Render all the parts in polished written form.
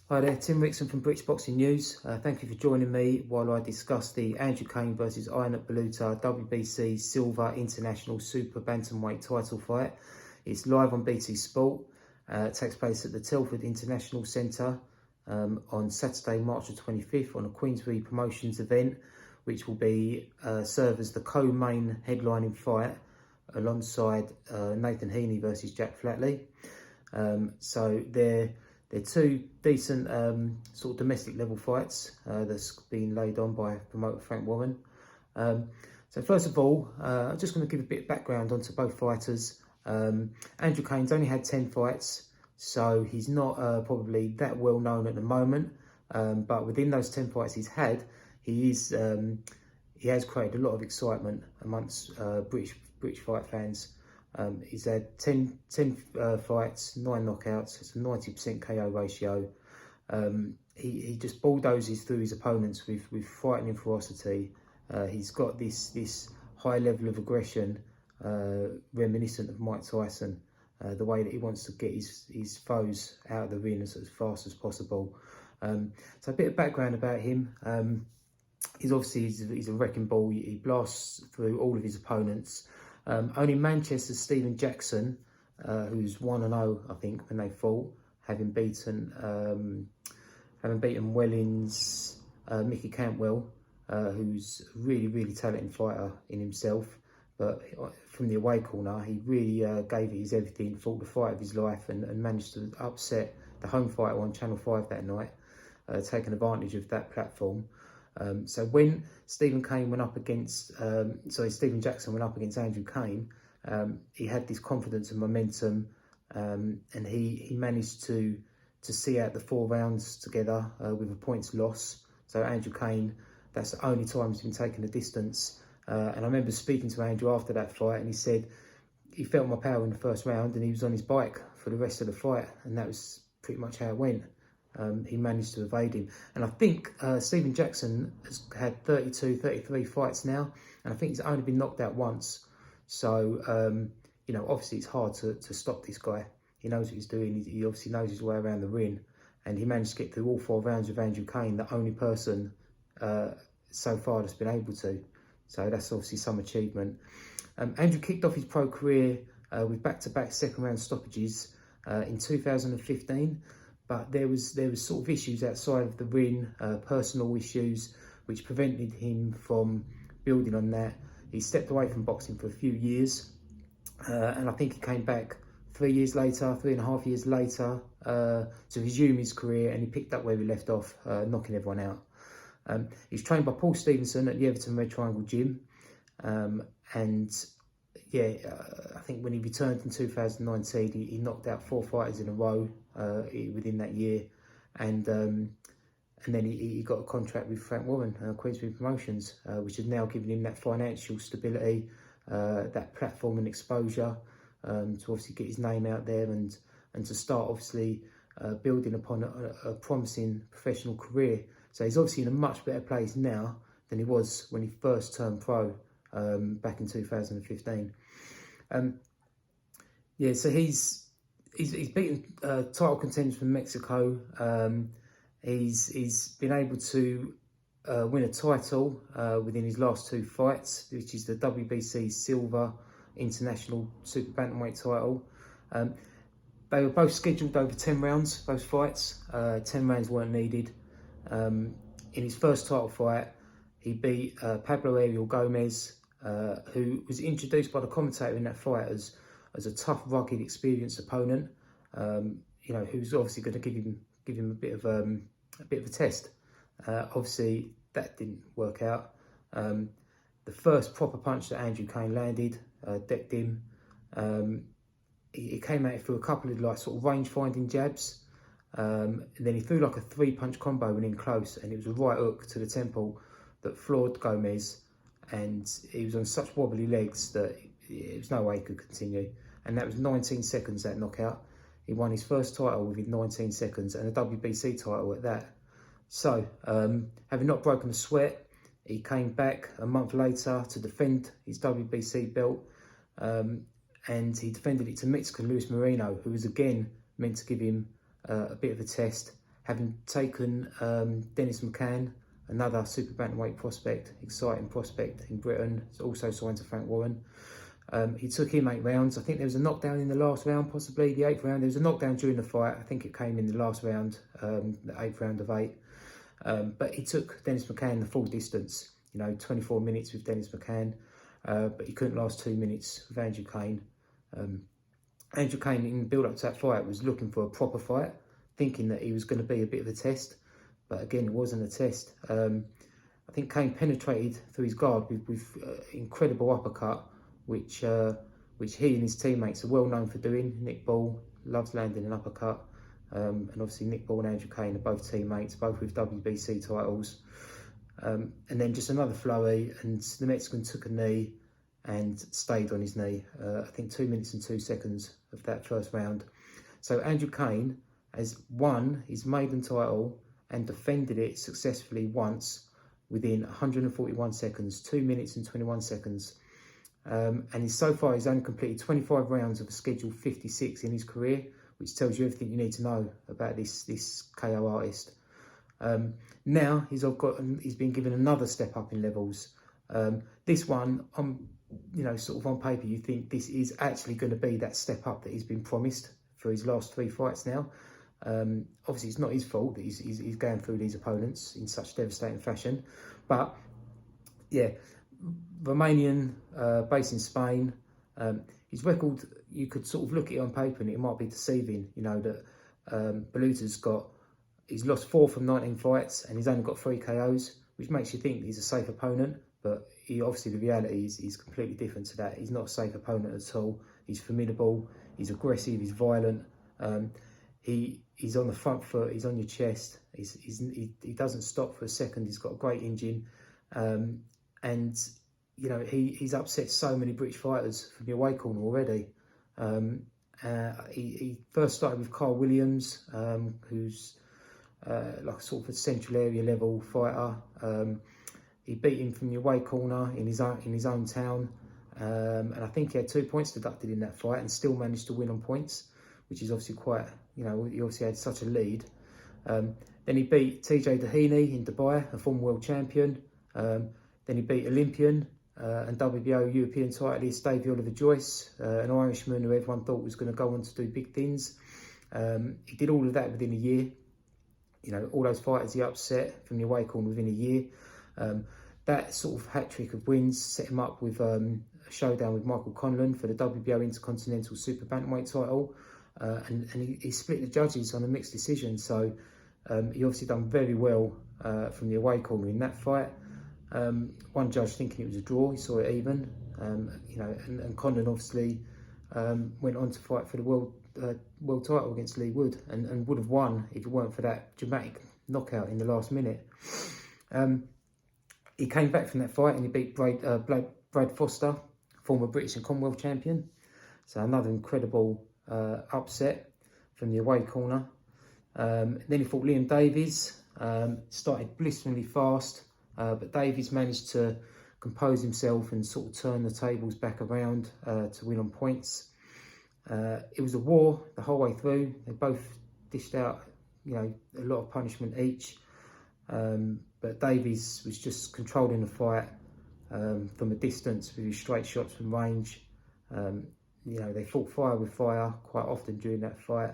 Hi there, Tim Rixon from British Boxing News. Thank you for joining me while I discuss the Andrew Cain versus Ionut Baluta WBC Silver International super-bantamweight title fight. It's live on BT Sport. It takes place at the Telford International Centre on Saturday, March the 25th on a Queensberry Promotions event, which will be serve as the co-main headlining fight alongside Nathan Heaney versus Jack Flatley. So they're two decent sort of domestic level fights that's been laid on by promoter Frank Warren. So first of all, I'm just going to give a bit of background onto both fighters. Andrew Cain's only had 10 fights, so he's not probably that well known at the moment. But within those 10 fights he's had, he has created a lot of excitement amongst British fight fans. He's had 10 fights, 9 knockouts. It's a 90% KO ratio. He just bulldozes through his opponents with frightening ferocity. He's got this high level of aggression, reminiscent of Mike Tyson. The way that he wants to get his foes out of the ring as fast as possible. So a bit of background about him. He's a wrecking ball. He blasts through all of his opponents. Only Manchester's Stephen Jackson, who's 1-0, I think, when they fought, having beaten Welling's Mickey Cantwell, who's a really talented fighter in himself. But from the away corner, he really gave it his everything, fought the fight of his life, and managed to upset the home fighter on Channel 5 that night, taking advantage of that platform. So when Stephen Jackson went up against Andrew Cain, he had this confidence and momentum, and he managed to see out the 4 rounds together with a points loss. So Andrew Cain, that's the only time he's been taking the distance. And I remember speaking to Andrew after that fight, and he said he felt my power in the first round, and he was on his bike for the rest of the fight, and that was pretty much how it went. He managed to evade him. And I think Stephen Jackson has had 33 fights now, and I think he's only been knocked out once. So, obviously it's hard to stop this guy. He knows what he's doing. He obviously knows his way around the ring, and he managed to get through all 4 rounds with Andrew Cain, the only person so far that's been able to. So that's obviously some achievement. Andrew kicked off his pro career with back-to-back second-round stoppages in 2015. But there was sort of issues outside of the ring, personal issues, which prevented him from building on that. He stepped away from boxing for a few years, and I think he came back 3.5 years later, to resume his career, and he picked up where he left off, knocking everyone out. He's trained by Paul Stevenson at the Everton Red Triangle Gym, and yeah, I think when he returned in 2019, he knocked out 4 fighters in a row within that year, and then he got a contract with Frank Warren, Queensberry Promotions, which has now given him that financial stability, that platform and exposure to obviously get his name out there and to start obviously building upon a promising professional career. So he's obviously in a much better place now than he was when he first turned pro back in 2015. So he's beaten title contenders from Mexico. He's been able to win a title within his last 2 fights, which is the WBC Silver International Super Bantamweight title. They were both scheduled over 10 rounds, those fights. 10 rounds weren't needed. In his first title fight, he beat Pablo Ariel Gomez, who was introduced by the commentator in that fight as a tough, rugged, experienced opponent. Who's obviously going to give him a bit of a test. Obviously, that didn't work out. The first proper punch that Andrew Cain landed decked him. He came at it through a couple of sort of range-finding jabs. And then he threw like a 3-punch combo and in close, and it was a right hook to the temple that floored Gomez, and he was on such wobbly legs that there was no way he could continue. And that was 19 seconds, that knockout. He won his first title within 19 seconds, and a WBC title at that. So, having not broken a sweat, he came back a month later to defend his WBC belt, and he defended it to Mexican Luis Moreno, who was again meant to give him a bit of a test. having taken Dennis McCann, another super bantamweight prospect, exciting prospect in Britain, also signed to Frank Warren. He took him 8 rounds. I think there was a knockdown in the last round, possibly the 8th round. There was a knockdown during the fight. I think it came in the last round, the 8th round of 8. But he took Dennis McCann the full distance, 24 minutes with Dennis McCann, but he couldn't last 2 minutes with Andrew Cain. Andrew Cain, in the build-up to that fight, was looking for a proper fight, thinking that he was going to be a bit of a test, but again, it wasn't a test. I think Cain penetrated through his guard with incredible uppercut, which he and his teammates are well known for doing. Nick Ball loves landing an uppercut, and obviously Nick Ball and Andrew Cain are both teammates, both with WBC titles. And then just another flurry, and the Mexican took a knee and stayed on his knee. I think 2 minutes and 2 seconds of that first round. So Andrew Cain has won his maiden title and defended it successfully once within 141 seconds, 2 minutes and 21 seconds. And so far he's only completed 25 rounds of a scheduled 56 in his career, which tells you everything you need to know about this KO artist. Now he's been given another step up in levels. This one, sort of on paper, you think this is actually going to be that step up that he's been promised for his last 3 fights now. Obviously, it's not his fault that he's going through these opponents in such devastating fashion. But yeah, Romanian, based in Spain, his record, you could sort of look at it on paper and it might be deceiving. That he's lost 4 from 19 fights and he's only got 3 KOs, which makes you think he's a safe opponent. But obviously the reality is completely different to that. He's not a safe opponent at all. He's formidable, he's aggressive, he's violent. He's on the front foot, he's on your chest. He doesn't stop for a second. He's got a great engine. And he's upset so many British fighters from your weight corner already. He first started with Carl Williams, who's like sort of a central area level fighter. He beat him from your weight corner in his own town, and I think he had 2 points deducted in that fight and still managed to win on points, which is obviously quite, he obviously had such a lead. Then he beat TJ Doheny in Dubai, a former world champion. Then he beat Olympian and WBO European titleist Davey Oliver Joyce, an Irishman who everyone thought was going to go on to do big things. He did all of that within a year. All those fighters he upset from your weight corner within a year. That sort of hat-trick of wins set him up with a showdown with Michael Conlan for the WBO Intercontinental Super Bantamweight title. And he split the judges on a mixed decision. So he obviously done very well from the away corner in that fight. One judge thinking it was a draw, he saw it even. And Conlan obviously went on to fight for the world title against Lee Wood and would have won if it weren't for that dramatic knockout in the last minute. He came back from that fight and he beat Brad Foster, former British and Commonwealth champion. So another incredible upset from the away corner. Then he fought Liam Davies, started blisteringly fast, but Davies managed to compose himself and sort of turn the tables back around to win on points. It was a war the whole way through. They both dished out, a lot of punishment each. But Davies was just controlling the fight from a distance with his straight shots from range. They fought fire with fire quite often during that fight.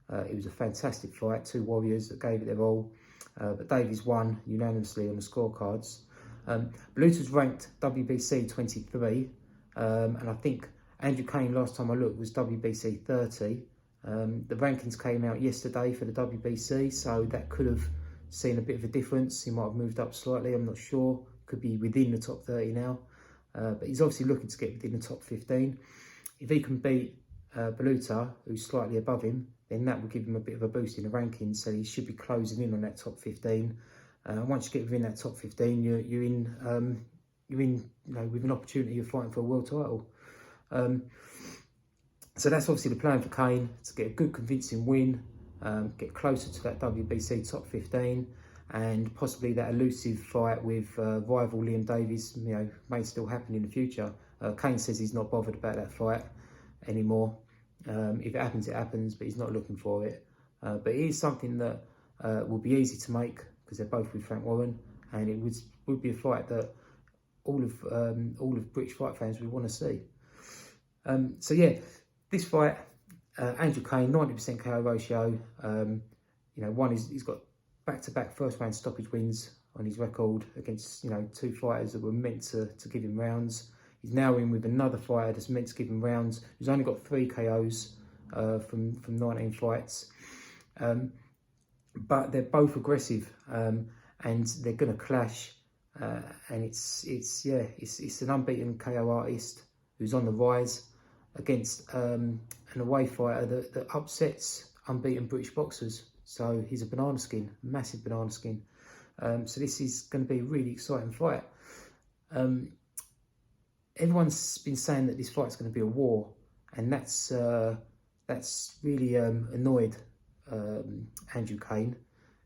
It was a fantastic fight, 2 warriors that gave it their all. But Davies won unanimously on the scorecards. Baluta's ranked WBC 23, and I think Andrew Cain, last time I looked, was WBC 30. The rankings came out yesterday for the WBC, so that could have seen a bit of a difference. He might have moved up slightly, I'm not sure. Could be within the top 30 now. But he's obviously looking to get within the top 15. If he can beat Baluta, who's slightly above him, then that will give him a bit of a boost in the rankings. So he should be closing in on that top 15. Once you get within that top 15, you're in with an opportunity of fighting for a world title. So that's obviously the plan for Cain, to get a good convincing win, get closer to that WBC top 15, and possibly that elusive fight with rival Liam Davies, may still happen in the future. Cain says he's not bothered about that fight anymore. If it happens, it happens, but he's not looking for it. But it is something that will be easy to make because they're both with Frank Warren, and it would be a fight that all of British fight fans would want to see. So yeah, this fight, Andrew Cain, 90% KO ratio. He's got back-to-back first-round stoppage wins on his record against two fighters that were meant to give him rounds. He's now in with another fighter that's meant to give him rounds, who's only got 3 KOs from 19 fights. But they're both aggressive, and they're going to clash. And it's an unbeaten KO artist who's on the rise against an away fighter that upsets unbeaten British boxers. So he's a banana skin, massive banana skin. So this is going to be a really exciting fight. Everyone's been saying that this fight's going to be a war, and that's really annoyed Andrew Cain.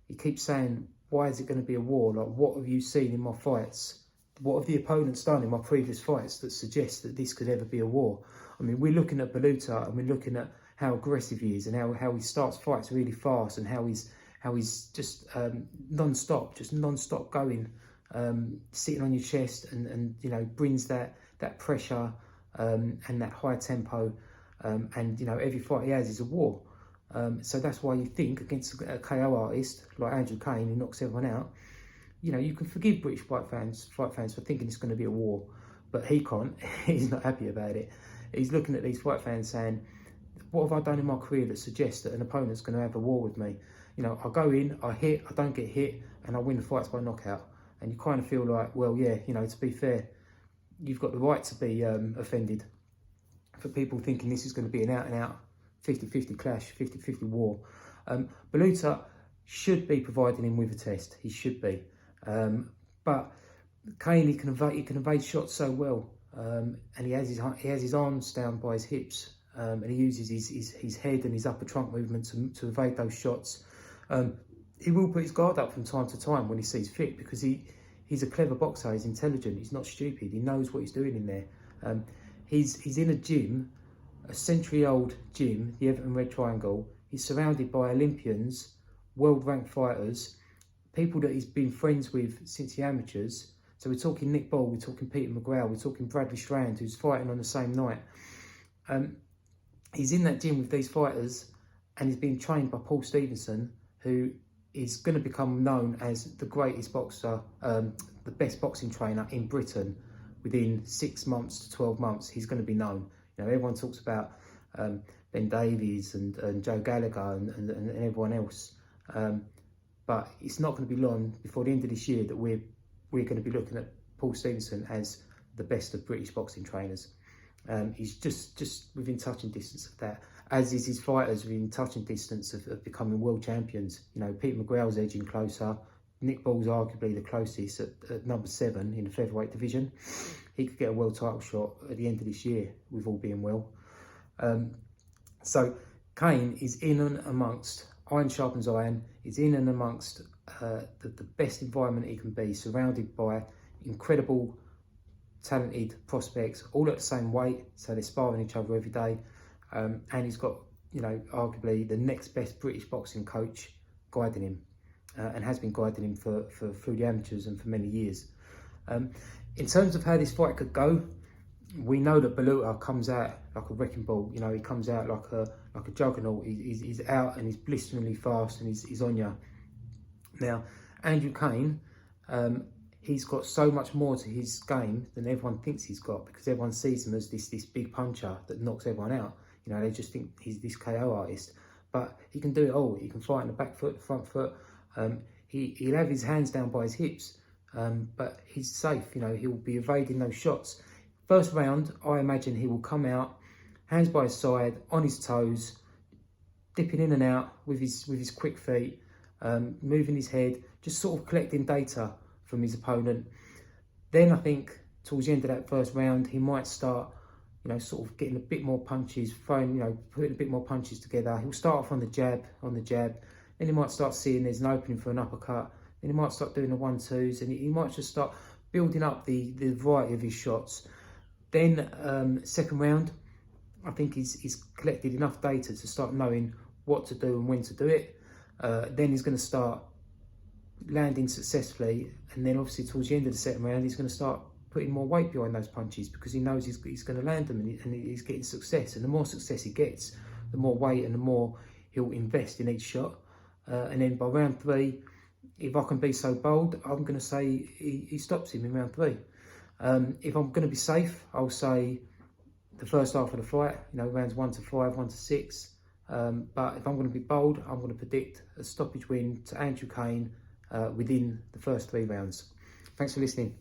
He keeps saying, why is it going to be a war? Like, what have you seen in my fights? What have the opponents done in my previous fights that suggest that this could ever be a war? I mean, we're looking at Baluta, and we're looking at how aggressive he is, and how he starts fights really fast, and how he's just non-stop going, sitting on your chest, and brings that pressure and that high tempo, and every fight he has is a war. So that's why you think against a KO artist like Andrew Cain, who knocks everyone out, you can forgive British fight fans for thinking it's going to be a war, but he can't. He's not happy about it. He's looking at these fight fans saying, what have I done in my career that suggests that an opponent's going to have a war with me? I go in, I hit, I don't get hit, and I win the fights by knockout. And you kind of feel like, well, yeah, to be fair, you've got the right to be offended for people thinking this is going to be an out-and-out 50-50 clash, 50-50 war. Baluta should be providing him with a test. He should be. But Cain, he can evade shots so well, and he has his arms down by his hips, and he uses his head and his upper trunk movement to evade those shots. He will put his guard up from time to time when he sees fit, because he's a clever boxer. He's intelligent. He's not stupid. He knows what he's doing in there. He's in a gym, a century-old gym, the Everton Red Triangle. He's surrounded by Olympians, world-ranked fighters, people that he's been friends with since the amateurs. So we're talking Nick Ball, we're talking Peter McGrath, we're talking Bradley Strand, who's fighting on the same night. He's in that gym with these fighters, and he's being trained by Paul Stevenson, who is going to become known as the greatest boxer, the best boxing trainer in Britain. Within 6 months to 12 months, he's going to be known. Everyone talks about Ben Davies and Joe Gallagher and everyone else. But it's not going to be long before the end of this year that we're going to be looking at Paul Stevenson as the best of British boxing trainers. He's just within touching distance of that, as is his fighters within touching distance of becoming world champions. Peter McGrath's edging closer. Nick Ball's arguably the closest at number 7 in the featherweight division. He could get a world title shot at the end of this year, with all being well. So Cain is in and amongst iron sharpens iron. He's in and amongst the best environment he can be, surrounded by incredible, talented prospects, all at the same weight, so they're sparring each other every day. And he's got, arguably the next best British boxing coach guiding him, and has been guiding him for through the amateurs and for many years. In terms of how this fight could go, we know that Baluta comes out like a wrecking ball. He comes out like a juggernaut. He's out and he's blisteringly fast, and he's on you. Now, Andrew Cain, he's got so much more to his game than everyone thinks he's got, because everyone sees him as this big puncher that knocks everyone out. They just think he's this KO artist, but he can do it all. He can fight in the back foot, the front foot. He'll have his hands down by his hips, but he's safe. He'll be evading those shots. First round, I imagine he will come out, hands by his side, on his toes, dipping in and out with his quick feet, moving his head, just sort of collecting data from his opponent. Then I think towards the end of that first round, he might start, sort of getting a bit more punches, putting a bit more punches together. He'll start off on the jab. Then he might start seeing there's an opening for an uppercut. Then he might start doing the 1-2s, and he might just start building up the variety of his shots. Then second round, I think he's collected enough data to start knowing what to do and when to do it. then he's going to start landing successfully, and then obviously towards the end of the second round he's going to start putting more weight behind those punches, because he knows he's going to land them, and he's getting success. And the more success he gets, the more weight and the more he'll invest in each shot. And then by round 3, if I can be so bold, I'm going to say he stops him in round 3. If I'm going to be safe, I'll say the first half of the fight, rounds 1 to 5, 1 to 6. But if I'm going to be bold, I'm going to predict a stoppage win to Andrew Cain within the first 3 rounds. Thanks for listening.